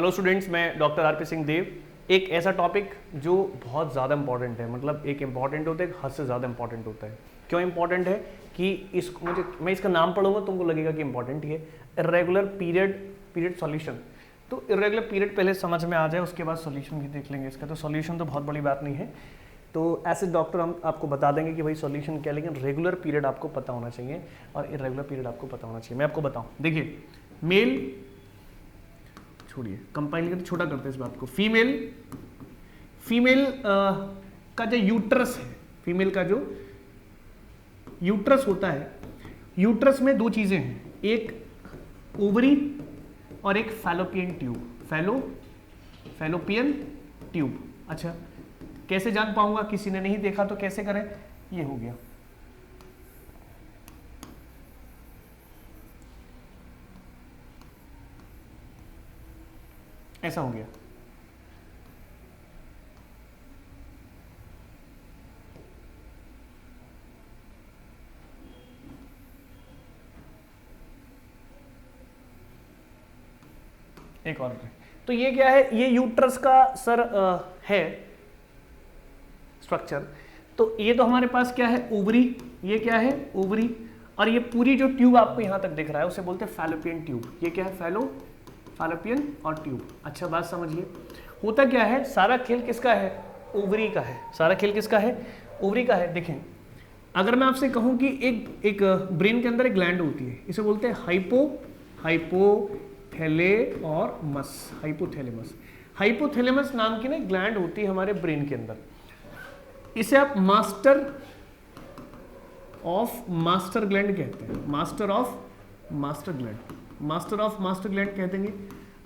Hello students, मैं doctor RP Singh देव। एक ऐसा टॉपिक जो बहुत ज़्यादा इंपॉर्टेंट है, मतलब एक इंपॉर्टेंट होता है, एक हद से ज़्यादा इंपॉर्टेंट होता है। क्यों इंपॉर्टेंट है कि मैं इसका नाम पढ़ूंगा तुमको लगेगा कि इंपॉर्टेंट ही है। Irregular period solution. तो इर्रेगुलर पीरियड पहले समझ में आ जाए, उसके बाद सॉल्यूशन भी देख लेंगे इसका। तो सॉल्यूशन तो बहुत बड़ी बात नहीं है, तो ऐसे डॉक्टर हम आपको बता देंगे कि भाई सॉल्यूशन क्या है, लेकिन रेगुलर पीरियड आपको पता होना चाहिए और इर्रेगुलर पीरियड आपको पता होना चाहिए। मैं आपको बताऊं, देखिए, मेल छोड़िए, कंपाइल करके छोटा करते हैं इस बात को। फीमेल का जो यूट्रस है, फीमेल का जो यूट्रस होता है, यूट्रस में दो चीजें हैं, एक ओवरी और एक फैलोपियन ट्यूब। Fallopian tube. अच्छा, कैसे जान पाऊंगा? किसी ने नहीं देखा तो कैसे करें? ये हो गया, ऐसा हो गया। एक और तो ये क्या है? ये यूट्रस का सर है स्ट्रक्चर। तो ये तो हमारे पास क्या है? ओवरी। ये क्या है? ओवरी। और ये पूरी जो ट्यूब आपको यहां तक दिख रहा है उसे बोलते हैं फैलोपियन ट्यूब। ये क्या है? फैलोपियन और ट्यूब। अच्छा, बात समझिए, होता क्या है, सारा खेल किसका है? ओवरी का है। सारा खेल किसका है? ओवरी का है। देखें, अगर मैं आपसे कहूं कि एक ब्रेन के अंदर एक ग्लैंड होती है, इसे बोलते हैं हाइपोथैलेमस नाम की ना ग्लैंड होती है हमारे ब्रेन के अंदर। इसे आप मास्टर ग्लैंड कहते हैं। मास्टर ऑफ मास्टर ग्लैंड कह देंगे।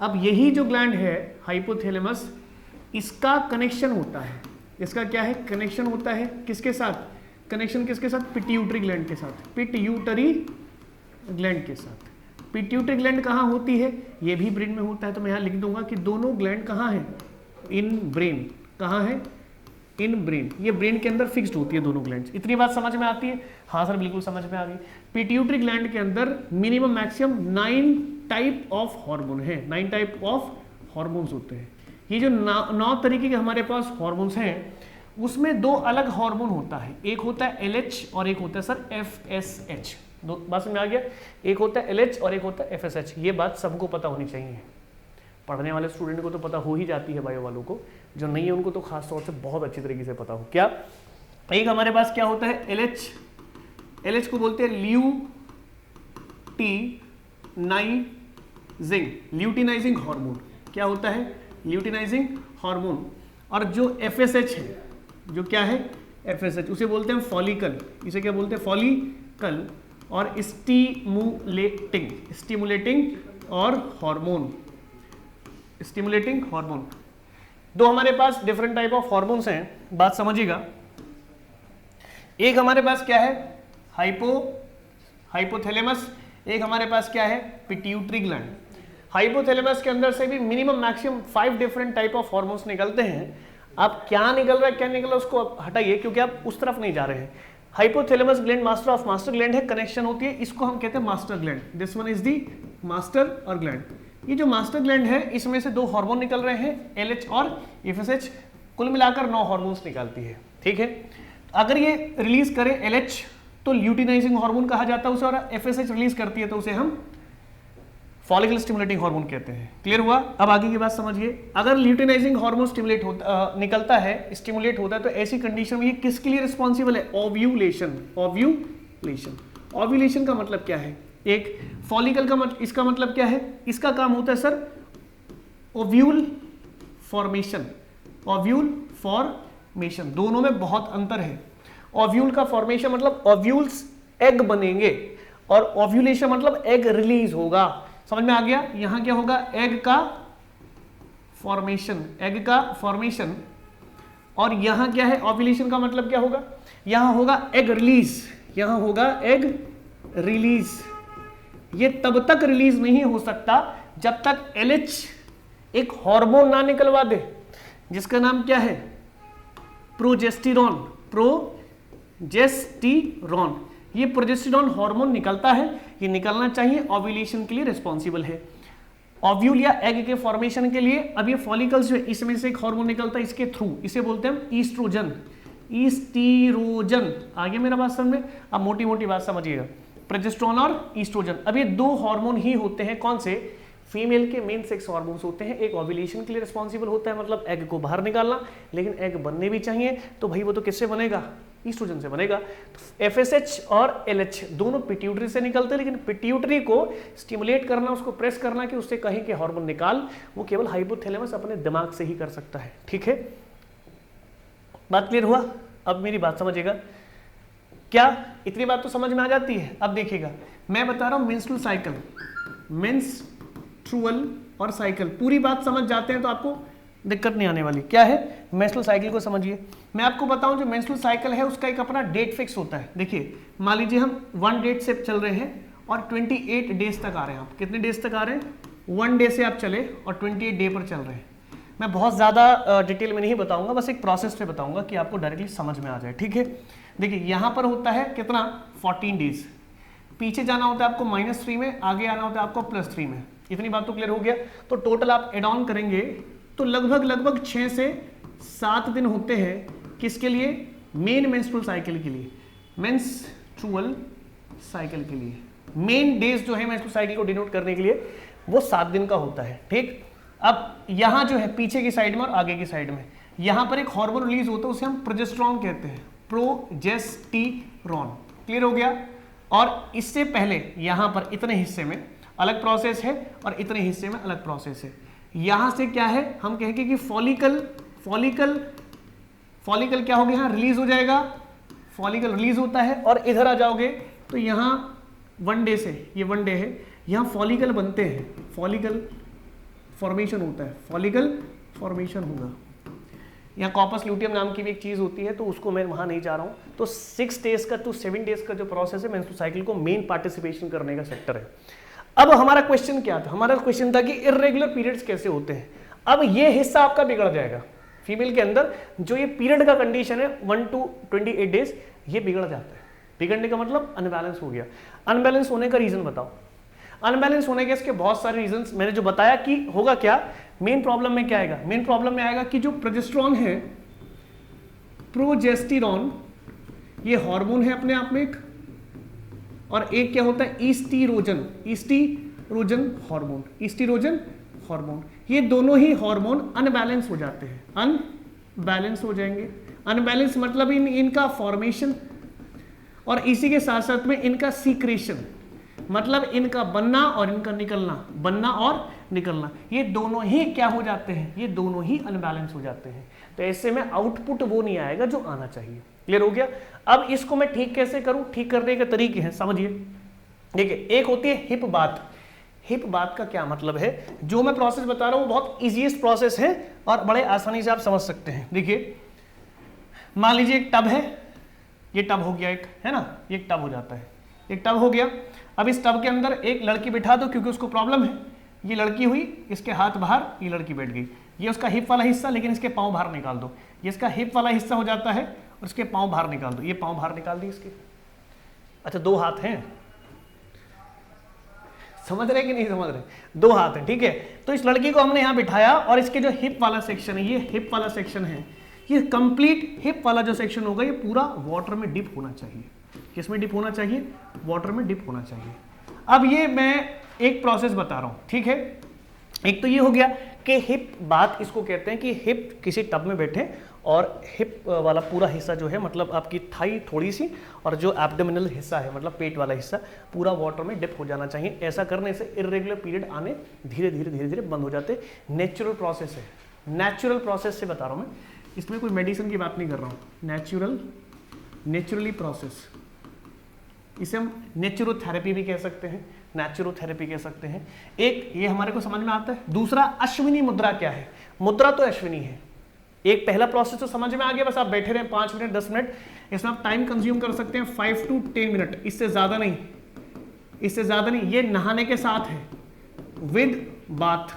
अब यही जो ग्लैंड है हाइपोथैलेमस, इसका कनेक्शन होता है, इसका क्या है? कनेक्शन होता है किसके साथ? कनेक्शन किसके साथ? पिट्यूटरी ग्लैंड के साथ। पिट्यूटरी ग्लैंड कहाँ होती है? ये भी ब्रेन में होता है। तो मैं यहाँ लिख दूंगा कि दोनों ग्लैंड कहाँ है? In brain. कहाँ है? In brain. ये ब्रेन के अंदर फिक्स्ड होती है दोनों ग्लैंड। इतनी बात समझ में आती है? हाँ सर, बिल्कुल समझ में आ गई। पिट्यूटरी ग्लैंड के अंदर minimum maximum 9 type of hormone है। 9 टाइप ऑफ हार्मोन्स होते हैं। ये जो 9 तरीके के हमारे पास हार्मोन्स हैं, उसमें 2 अलग हार्मोन होता है। एक होता है LH और एक होता है सर FSH। दो बात समझ में आ गया? एक होता है LH और एक होता है FSH। ये बात सबको पता होनी चाहिए। पढ़ने वाले स्टूडेंट को तो पता हो ही जाती है, बायो वालों को। जो नहीं है उनको तो खास तौर से बहुत अच्छी तरीके से पता हो। क्या? एक हमारे पास क्या होता है? LH को बोलते हैं ल्यूटिनाइजिंग हार्मोन। क्या होता है? Luteinizing hormone. और जो FSH है, जो क्या है? FSH, उसे बोलते हैं फॉलिकल। इसे क्या बोलते हैं? फॉलिकल और स्टिमुलेटिंग हार्मोन। दो हमारे पास डिफरेंट टाइप ऑफ हार्मोन्स हैं, बात समझिएगा। एक हमारे पास क्या है? हाइपोथैलेमस। एक हमारे पास क्या है? Pituitary gland. हाइपोथैलेमस के अंदर से भी minimum maximum 5 different type of hormones निकलते हैं। अब क्या निकल रहा है उसको आप हटाइए, क्योंकि आप उस तरफ नहीं जा रहे हैं। Hypothalamus gland master of master gland है, कनेक्शन होती है, इसको हम कहते हैं master gland. This one is the master और ग्लैंड। ये जो मास्टर ग्लैंड है, इसमें से 2 हार्मोन निकल रहे हैं, LH और FSH। कुल मिलाकर 9 हार्मोन्स निकालती है। ठीक है, अगर ये रिलीज करे LH तो ल्यूटिनाइजिंग हार्मोन कहा जाता है उसे, और FSH रिलीज करती है तो उसे हम फॉलिकल स्टिमुलेटिंग हार्मोन कहते हैं। क्लियर हुआ? अब आगे की बात समझिए। अगर ल्यूटिनाइजिंग हार्मोन निकलता है, स्टिमुलेट होता है, तो ऐसी कंडीशन में ये किसके लिए रिस्पॉन्सिबल है? ओव्यूलेशन का मतलब क्या है? एक फॉलिकल का इसका मतलब क्या है? इसका काम होता है सर ओव्यूल फॉर्मेशन। दोनों में बहुत अंतर है। ओव्यूल का फॉर्मेशन मतलब ओव्यूल्स एग बनेंगे, और ओव्यूलेशन मतलब एग रिलीज होगा। समझ में आ गया? यहां क्या होगा? एग का फॉर्मेशन। और यहां क्या है? ओव्यूलेशन का मतलब क्या होगा? यहां होगा एग रिलीज। ये तब तक रिलीज नहीं हो सकता जब तक LH एक हार्मोन ना निकलवा दे, जिसका नाम क्या है? प्रोजेस्टेरॉन। ये प्रोजेस्टेरॉन हार्मोन निकलता है, ये निकलना चाहिए, ओव्यूलेशन के लिए रिस्पॉन्सिबल है। ओव्यूल या एग के फॉर्मेशन के लिए अब ये फॉलिकल्स जो है इसमें से एक हार्मोन निकलता है इसके थ्रू, इसे बोलते हैं हम ईस्ट्रोजन, ईस्टीरोजन। आगे मेरा बात समझ में, अब मोटी मोटी बात समझिएगा, प्रोजेस्टेरोन और ईस्ट्रोजन। अब ये दो हार्मोन ही होते हैं, कौन से, फीमेल के मेन सेक्स हार्मोन्स होते हैं। एक ओव्यूलेशन के लिए रिस्पॉन्सिबल होता है, मतलब एग को बाहर निकालना, लेकिन एग बनने भी चाहिए, तो भाई वो तो किससे बनेगा, ईस्ट्रोजन से बनेगा। तो FSH और LH दोनों पिट्यूटरी से निकलते हैं, लेकिन पिट्यूटरी को स्टिमुलेट करना, उसको प्रेस करना कि उससे कहीं के हार्मोन निकाल, वो केवल हाइपोथैलेमस अपने दिमाग से ही कर सकता है। ठीक है, बात क्लियर हुआ? अब मेरी बात समझिएगा, क्या इतनी बात तो समझ में आ जाती है? अब देखिएगा, मैं बता रहा हूं मेंस्ट्रुअल साइकिल, मेंस्ट्रुअल और साइकिल, पूरी बात समझ जाते हैं तो आपको दिक्कत नहीं आने वाली। क्या है, मेंस्ट्रुअल साइकिल को समझिए। मैं आपको बताऊं जो मेंस्ट्रुअल साइकिल है उसका एक अपना डेट फिक्स होता है। देखिए मान लीजिए हम 1 डेट से चल रहे हैं और 28 डेज तक आ रहे हैं। आप कितने डेज तक आ रहे हैं, 1 डे से आप चले और 28 डे पर चल रहे हैं। मैं बहुत ज़्यादा डिटेल में नहीं बताऊंगा, बस एक प्रोसेस पे बताऊंगा कि आपको डायरेक्टली समझ में आ जाए। ठीक है, देखिए यहाँ पर होता है कितना, 14 डेज, पीछे जाना होता है आपको -3 में, आगे आना होता है आपको +3 में। इतनी बात तो क्लियर हो गया। तो टोटल आप एड ऑन करेंगे तो लगभग 6 से 7 दिन होते हैं किसके लिए, मेन मेंस्ट्रुअल साइकिल के लिए, मेंस्ट्रुअल साइकिल के लिए। मेन डेज जो है मेंस्ट्रुअल साइकिल को डिनोट करने के लिए वो 7 दिन का होता है। ठीक, अब यहाँ जो है पीछे की साइड में और आगे की साइड में, यहाँ पर एक हार्मोन रिलीज होता है, उसे हम प्रोजेस्टेरोन कहते हैं, प्रोजेस्टेरोन। क्लियर हो गया? और इससे पहले यहाँ पर इतने हिस्से में अलग प्रोसेस है और इतने हिस्से में अलग प्रोसेस है। यहाँ से क्या है, हम कहेंगे कि फॉलिकल क्या हो गया, यहाँ रिलीज हो जाएगा, फॉलिकल रिलीज होता है, और इधर आ जाओगे तो यहाँ 1 डे से, ये 1 डे है, यहाँ फॉलिकल बनते हैं, फॉलिकल फॉर्मेशन होता है, फॉलिकल फॉर्मेशन होगा। यहाँ कॉपस ल्यूटियम नाम की भी एक चीज होती है, तो उसको मैं वहां नहीं जा रहा हूँ। तो 6 डेज का टू 7 डेज का जो प्रोसेस है मेंस्ट्रुअल साइकिल को मेन पार्टिसिपेशन करने का सेक्टर है। अब हमारा क्वेश्चन क्या था, हमारा क्वेश्चन था कि इर्रेगुलर पीरियड्स कैसे होते हैं। अब ये हिस्सा आपका बिगड़ जाएगा, फीमेल के अंदर जो ये पीरियड का कंडीशन है 1 to 28 डेज, ये बिगड़ जाता है। बिगड़ने का मतलब अनबैलेंस हो गया। अनबैलेंस होने का रीजन बताओ। अनबैलेंस होने के इसके बहुत सारे रीजंस मैंने जो बताया कि होगा क्या, मेन प्रॉब्लम में क्या आएगा, मेन प्रॉब्लम में आएगा कि जो प्रोजेस्टेरोन है, प्रोजेस्टेरोन ये हार्मोन है अपने आप में एक, और एक क्या होता है, ईस्टीरोजन, ईस्टीरोजन हार्मोन, ईस्टीरोजन हार्मोन। ये दोनों ही हार्मोन अनबैलेंस हो जाते हैं, अनबैलेंस हो जाएंगे। अनबैलेंस मतलब इनका फॉर्मेशन और इसी के साथ साथ में इनका सीक्रेशन, मतलब इनका बनना और इनका निकलना, बनना और निकलना, ये दोनों ही क्या हो जाते हैं, ये दोनों ही अनबैलेंस हो जाते हैं। तो ऐसे में आउटपुट वो नहीं आएगा जो आना चाहिए। क्लियर हो गया? अब इसको मैं ठीक कैसे करूं, ठीक करने के तरीके हैं, समझिए। देखिए, एक होती है हिप बात। हिप बात का क्या मतलब है, जो मैं प्रोसेस बता रहा हूं वो बहुत इजीएस्ट प्रोसेस है और बड़े आसानी से आप समझ सकते हैं। देखिए, मान लीजिए एक टब है, ये टब हो गया एक, है ना, ये एक टब हो जाता है, एक टब हो गया। अब इस टब के अंदर एक लड़की बिठा दो, क्योंकि उसको प्रॉब्लम है। ये लड़की हुई, इसके हाथ बाहर, ये लड़की बैठ गई, ये उसका हिप वाला हिस्सा, लेकिन इसके पाँव बाहर निकाल दो, ये इसका हिप वाला हिस्सा हो जाता है और इसके पाँव बाहर निकाल दो, ये पाँव बाहर निकाल दी इसके। अच्छा, 2 हाथ हैं, समझ रहे कि नहीं समझ रहे, 2 हाथ हैं, ठीक है। तो इस लड़की को हमने यहाँ बिठाया और इसके जो हिप वाला सेक्शन है, ये हिप वाला सेक्शन है, ये कंप्लीट हिप वाला जो सेक्शन होगा ये पूरा वाटर में डिप होना चाहिए। किसमें डिप होना चाहिए, वाटर में डिप होना चाहिए। अब ये मैं एक प्रोसेस बता रहा हूं, ठीक है। एक तो ये हो गया कि हिप बात इसको कहते हैं कि हिप किसी टब में बैठे और हिप वाला पूरा हिस्सा जो है, मतलब आपकी थाई थोड़ी सी और जो एब्डोमिनल हिस्सा है, मतलब पेट वाला हिस्सा, पूरा वाटर में डिप हो जाना चाहिए। ऐसा करने से इर्रेगुलर पीरियड आने धीरे धीरे बंद हो जाते। नेचुरल प्रोसेस है, नेचुरल प्रोसेस से बता रहा हूं मैं, इसमें कोई मेडिसिन की बात नहीं कर रहा हूं। नेचुरली प्रोसेस, इसे हम नेचुरोथेरेपी भी कह सकते हैं, नेचुरोथेरेपी कह सकते हैं। एक ये हमारे को समझ में आता है। दूसरा, अश्विनी मुद्रा क्या है। मुद्रा तो अश्विनी है। एक पहला प्रोसेस तो समझ में आ गया, बस आप बैठे रहे 5 मिनट 10 मिनट, इसमें आप टाइम कंज्यूम कर सकते हैं 5 to 10 मिनट, इससे ज्यादा नहीं, इससे ज्यादा नहीं। ये नहाने के साथ है, विद बाथ,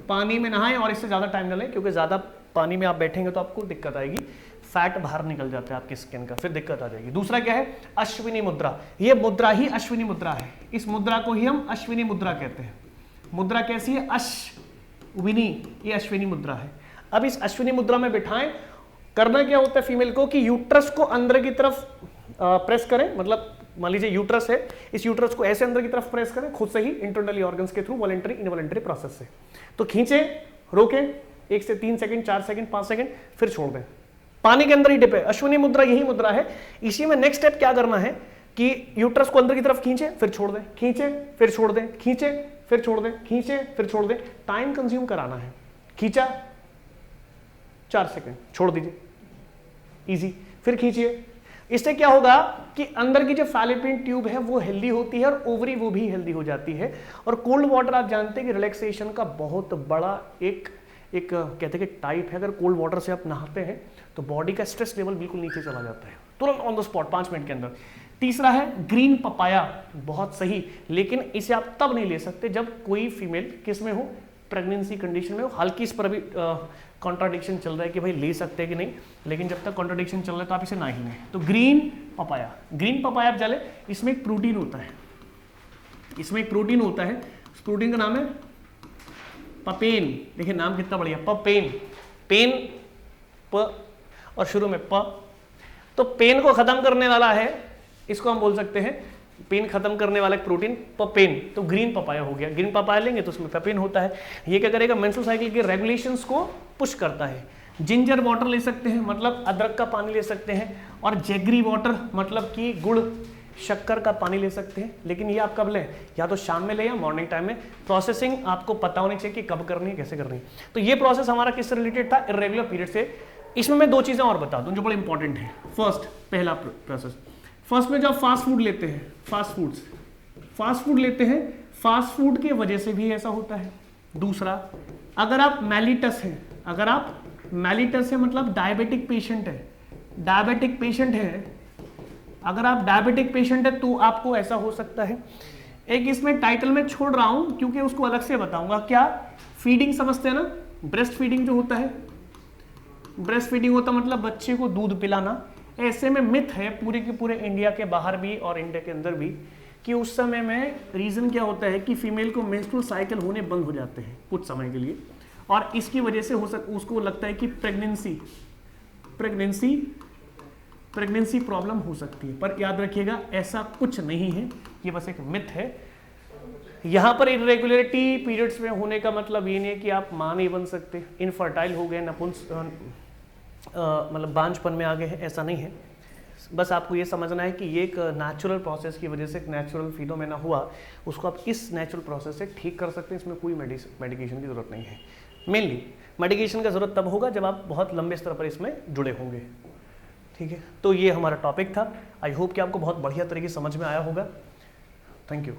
पानी में नहाएं और इससे ज्यादा टाइम न लें, क्योंकि ज्यादा पानी में आप बैठेंगे तो आपको दिक्कत आएगी, फैट बाहर निकल जाता है आपकी स्किन का, फिर दिक्कत आ जाएगी। दूसरा क्या है, अश्विनी मुद्रा। ये मुद्रा ही अश्विनी मुद्रा है, इस मुद्रा को ही हम अश्विनी मुद्रा कहते हैं। मुद्रा कैसी है? अश्विनी, ये अश्विनी मुद्रा है। अब इस अश्विनी मुद्रा में बिठाएं, करना क्या होता है फीमेल को कि यूट्रस को अंदर की तरफ प्रेस करें, मतलब मान लीजिए यूट्रस है, इस यूट्रस को ऐसे अंदर की तरफ प्रेस करें खुद से ही इंटरनली ऑर्गन्स के थ्रू, वॉलंटरी इनवॉलंटरी प्रोसेस से। तो खींचे, रोकें 1 से 3 सेकंड, 4 सेकंड, 5 सेकंड, फिर छोड़ दें। पानी के अंदर ही डिप है। अश्विनी मुद्रा यही मुद्रा है। इसी में नेक्स्ट स्टेप क्या करना है कि यूट्रस को अंदर की तरफ खींचे, फिर छोड़ दें, खींचे फिर छोड़ दें, खींचे फिर छोड़ दें, खींचे फिर छोड़ दें। टाइम कंज्यूम कराना है। खींचा 4 सेकंड, छोड़ दीजिए, इजी। फिर खींचिए। इससे क्या होगा कि अंदर की जो फैलोपियन ट्यूब है वो हेल्दी होती है और ओवरी वो भी हेल्दी हो जाती है। और कोल्ड वाटर आप जानते हैं कि रिलैक्सेशन का बहुत बड़ा एक कहते हैं कि टाइप है। अगर कोल्ड वाटर से आप नहाते हैं तो बॉडी का स्ट्रेस लेवल बिल्कुल नीचे चला जाता है तुरंत ऑन द स्पॉट 5 मिनट के अंदर। तीसरा है ग्रीन पपाया, बहुत सही, लेकिन इसे आप तब नहीं ले सकते जब कोई फीमेल किस में हो, प्रेगनेंसी कंडीशन में हो। हल्की इस पर अभी कॉन्ट्राडिक्शन चल रहा है कि भाई ले सकते हैं कि नहीं, लेकिन जब तक कॉन्ट्राडिक्शन चल रहा है तो आप इसे ना ही लें। तो ग्रीन पपाया, ग्रीन पपाया आप चले, इसमें एक प्रोटीन होता है, इसमें एक प्रोटीन होता है, उस प्रोटीन का नाम है पपेन। देखिए नाम कितना बढ़िया, पपेन, पेन प और शुरू में प। तो पेन को खत्म करने वाला है, इसको हम बोल सकते हैं पेन खत्म करने वाला एक प्रोटीन पपेन। तो ग्रीन पपाया हो गया। ग्रीन पपाया लेंगे तो उसमें पपेन होता है। ये क्या करेगा, मेंस्ट्रुअल साइकिल के रेगुलेशंस को पुश करता है। जिंजर वाटर ले सकते हैं, मतलब अदरक का पानी ले सकते हैं, और जैगरी वाटर मतलब कि गुड़ शक्कर का पानी ले सकते हैं। लेकिन ये आप कब लें, या तो शाम में लें या मॉर्निंग टाइम में। प्रोसेसिंग आपको पता होनी चाहिए कि कब करनी है, कैसे करनी है। तो ये प्रोसेस हमारा किससे रिलेटेड था, इर्रेगुलर पीरियड से। इसमें मैं 2 चीजें और बता दूं जो बड़े इंपॉर्टेंट है। फर्स्ट, पहला प्रोसेस, फर्स्ट में जब फास्ट फूड लेते हैं, फास्ट फूड लेते हैं, फास्ट फूड की वजह से भी ऐसा होता है। दूसरा, अगर आप मेलिटस हैं, अगर आप मेलिटस है मतलब डायबिटिक पेशेंट है, डायबिटिक पेशेंट है, अगर आप डायबिटिक पेशेंट है तो आपको ऐसा हो सकता है। एक इसमें टाइटल में छोड़ रहा हूं क्योंकि उसको अलग से बताऊंगा। क्या फीडिंग समझते हैं ना, ब्रेस्ट फीडिंग जो होता है, ब्रेस्ट फीडिंग होता मतलब बच्चे को दूध पिलाना। ऐसे में मिथ है पूरे के पूरे इंडिया के बाहर भी और इंडिया के अंदर भी कि उस समय में रीजन क्या होता है कि फीमेल को मेंस्ट्रुअल साइकिल होने बंद हो जाते हैं कुछ समय के लिए, और इसकी वजह से उसको लगता है कि प्रेगनेंसी प्रॉब्लम हो सकती है। पर याद रखिएगा ऐसा कुछ नहीं है, ये बस एक मिथ है। यहाँ पर इरेगुलरिटी पीरियड्स में होने का मतलब ये नहीं है कि आप मां नहीं बन सकते, इनफर्टाइल हो गए, मतलब बांझपन में आ गए हैं, ऐसा नहीं है। बस आपको ये समझना है कि ये एक नेचुरल प्रोसेस की वजह से एक नेचुरल फिनोमेना हुआ, उसको आप इस नेचुरल प्रोसेस से ठीक कर सकते हैं। इसमें कोई मेडिकेशन की ज़रूरत नहीं है। मेनली मेडिकेशन का ज़रूरत तब होगा जब आप बहुत लंबे स्तर पर इसमें जुड़े होंगे। ठीक है, तो ये हमारा टॉपिक था। आई होप कि आपको बहुत बढ़िया तरीके से समझ में आया होगा। Thank you.